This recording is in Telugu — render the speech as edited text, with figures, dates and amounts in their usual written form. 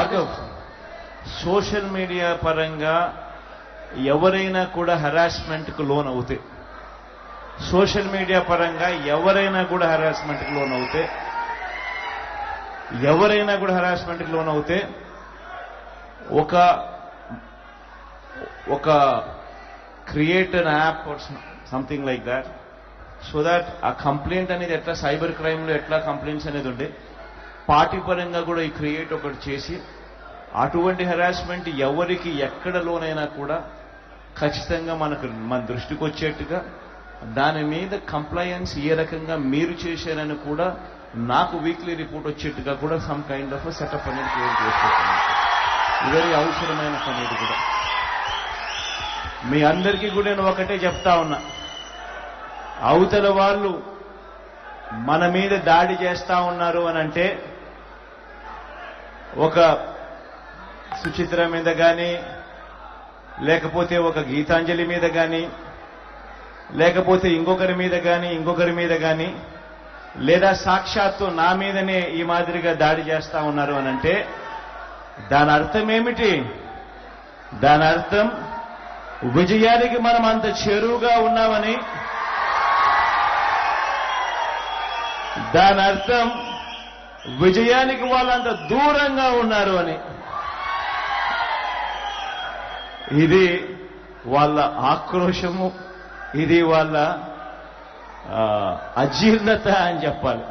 భార్గవ్, సోషల్ మీడియా పరంగా ఎవరైనా కూడా హెరాస్మెంట్కు లోన్ అవుతే, సోషల్ మీడియా పరంగా ఎవరైనా కూడా హెరాస్మెంట్కి లోన్ అవుతే ఒక create an app or something like that, so that ఆ కంప్లైంట్ అనేది ఎట్లా సైబర్ క్రైమ్లో ఎట్లా కంప్లైంట్స్ అనేది ఉండే, పార్టీ పరంగా కూడా ఈ క్రియేట్ ఒకటి చేసి అటువంటి హెరాస్మెంట్ ఎవరికి ఎక్కడ లోనైనా కూడా ఖచ్చితంగా మన దృష్టికి వచ్చేట్టుగా దాని మీద కంప్లైయన్స్ ఏ రకంగా మీరు చేశారని కూడా నాకు వీక్లీ రిపోర్ట్ వచ్చేట్టుగా కూడా సమ్ కైండ్ ఆఫ్ సెటప్ అనేది క్రియేట్ చేసుకుంటున్నాను. వెరీ అవసరమైన పని ఇది కూడా. మీ అందరికీ కూడా నేను ఒకటే చెప్తా ఉన్నా, అవతల వాళ్ళు మన మీద దాడి చేస్తా ఉన్నారు అని అంటే ఒక సుచిత్ర మీద కానీ, లేకపోతే ఒక గీతాంజలి మీద కానీ, లేకపోతే ఇంకొకరి మీద కానీ, లేదా సాక్షాత్తు నా మీదనే ఈ మాదిరిగా దాడి చేస్తా ఉన్నారు అని అంటే దాని అర్థం ఏమిటి? దాని అర్థం విజయానికి మనం అంత చేరువుగా ఉన్నామని, దాని అర్థం విజయానికి వాళ్ళంత దూరంగా ఉన్నారు అని. ఇది వాళ్ళ ఆక్రోశము, ఇది వాళ్ళ అజీర్ణత అని చెప్పాలి.